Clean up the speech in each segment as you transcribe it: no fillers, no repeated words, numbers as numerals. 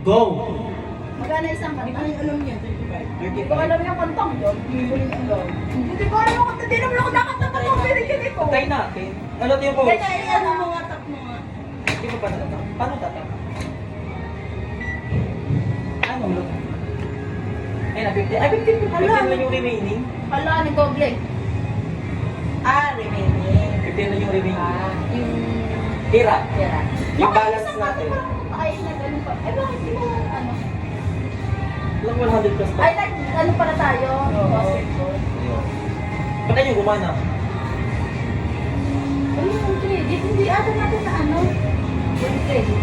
Go! Magkano isang Hindi ko kanta? rin alam niya, 35. Hindi ko alam yung kantang yun. Hindi ko rin alam. Hindi ko alam yung kanta. Hindi naman ako nakanta pa ito. Pinikinig ko. Try natin. Ano yung pose? Kaya ano mo nga, tap mo nga. Hindi ko pa natatak. Paano tatak? Ano ulo? Ay, na 50. Ay, 50. 15 lang yung remaining. Hala, ni Goble. Remaining. 15 lang yung remaining. Yung... Tira. Tira. Yung balance natin. Ay, nag-ano pa. Eh, bakit di mo ano? Lang 100 plus pa. Ay, ano pala tayo? Oo. Basketball. Ayun. Ba't tayo gumana? Ay, yung credit. Hindi ata natin na ano. Yung credit.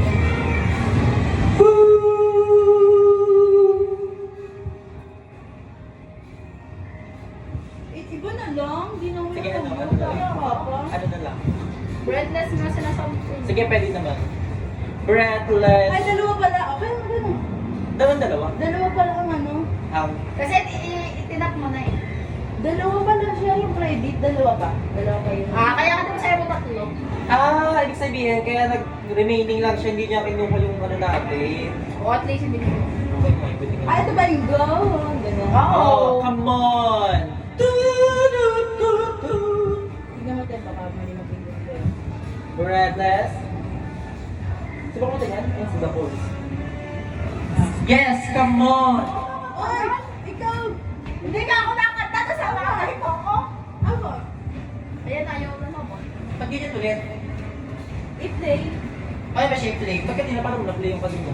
Iba na lang. Di na Sige, ano? Ano na lang? Ano na lang? Breadless nga sinasabi ko. Sige, pwede naman. Breathless. Ay, dalawa pala. Okay, magano. Dalawa. Dalawa pala ang ano. Kasi itinap mo na eh. Dalawa pala siya yung credit. Dalawa ba? Dalawa pa yun. Kaya ka naman sa'yo mo tatlo. Ibig sabihin, kaya nag-remaining lang siya, hindi niya kinuha yung ano natin. O at least hindi ko. Okay, may pwede nga. Ay, ito ba yung go? Ganun. Oh, come on! Tingnan mo tayo, baka mali mag-ingin ko. Breathless. Sino ba yan? Yes, the pose. Yes, come on! Ay! Ikaw! Hindi ka ako nakanta, tapos sama mo ako. Ako! Ayan, ayaw na mo. Pag ganyan ulit. I-play. Ay, ba siya play? Bakit hindi na parang na-play yung kasi mo?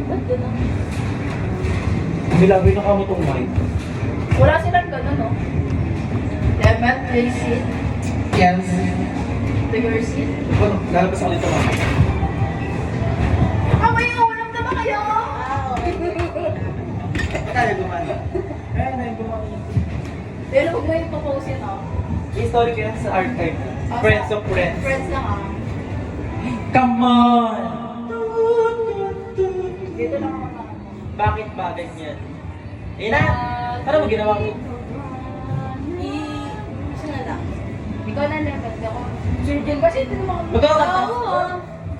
Ba't ganun? Bilagay na kamo itong mic. Wala silang gano'n, no? Lemon, place it. Yes. Figure seat. Ano, lalabas ako dito mga. May ulam na ba kayo? Tayo gumana. Eh, na yung gumana. Pero huwag mo yung propose yun, oh. I-story ko yan sa archive. Friends of Friends. Friends lang, ah. Come on! Dito lang ako na. Bakit ba ganyan? Eh na! Ano mo ginawa ko? Isa na lang. Ikaw na lemon. Ako. Surgeon kasi ito naman. Magawa ka.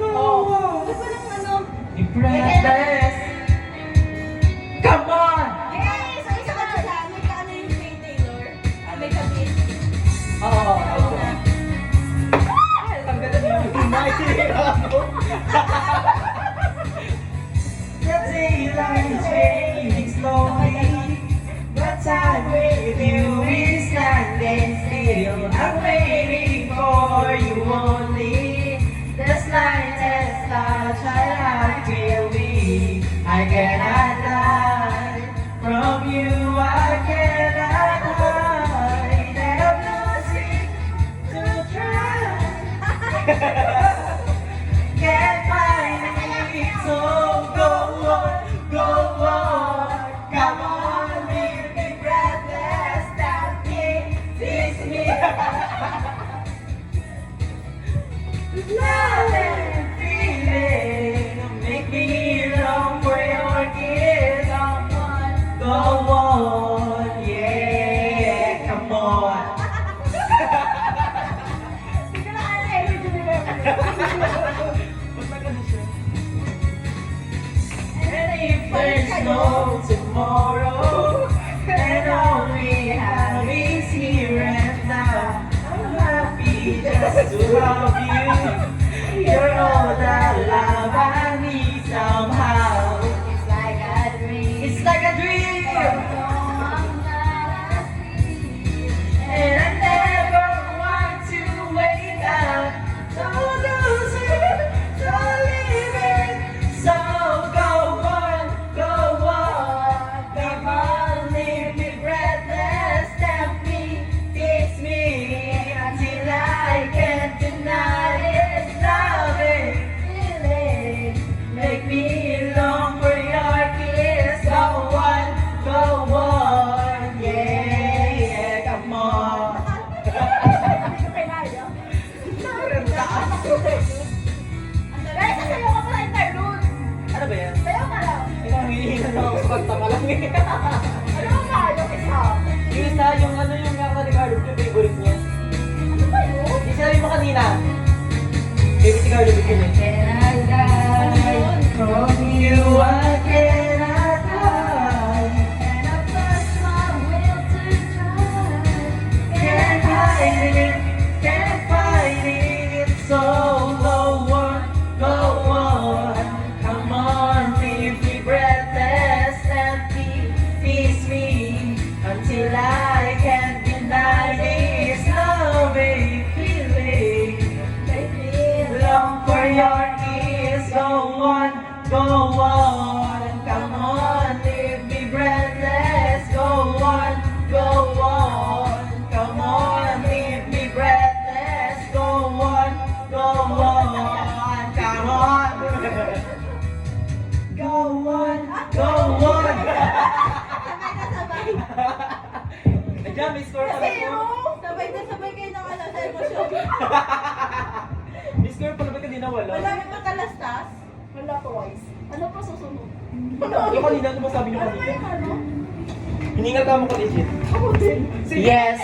Oo. Ba't pa lang ano? Breathless! Come on! Yes! Ay, isa ka na sa amin. Kaano yung Faye Taylor? May kabit. Oo. Ang ganda niya yung imagine mo. The daylight is fading slowly, but time with you is standing still. I'm waiting for you only. The slightest touch I feel weak. I cannot hide from you. I cannot hide. And I'm losing to try. Can't find me, so go on, go on. Come on, leave me breathless, stop me, tease me. Love and feeling, make me long for your kiss. Go on, yeah, come on. Hindi na kaya energy nila. Ba't maganda siya? And if there's no tomorrow, and all we have is here and now, I'm happy just to have you. You're all the love I need somehow. It's like a dream. It's like a dream, and I never want to wake up. Don't lose it, don't leave it. So go on, come on, leave me breathless, tempt me, tease me until I can't deny it. Love it, feeling, make me long for your kiss. Go on, yeah, come on. Hindi ko kailangan. Ang taas. Guys, sasayaw ka pa sa interlude. Ano ba yan? Sayaw ka lang. Hinihingan na ako sa kanta ka lang eh. Ano ang kaya? Isa. Yung isa, yung ano yung nga ni Carlo, yung favorite niya. Ano ba yun? Yung sinabi mo kanina. Favorite si Carlo, yun eh. Can I die? go on, go on. Come on, leave me breathless. Go on, go on. Come on, leave me breathless. Go on, go on. Come on. Go on, go on. Sabay na sabay. Nandiyan, may score pala Kasi po. sabay na sabay kayo ng ano sa emosyon. May score pala, ba't ka di nawala? Wala may makalastas. Wala twice. Ano pa susunod? Yung kanina, ano ba sabi niyo Ano ba kanina? yung ano? Hiningal ka mo ka legit. Ako din. Yes!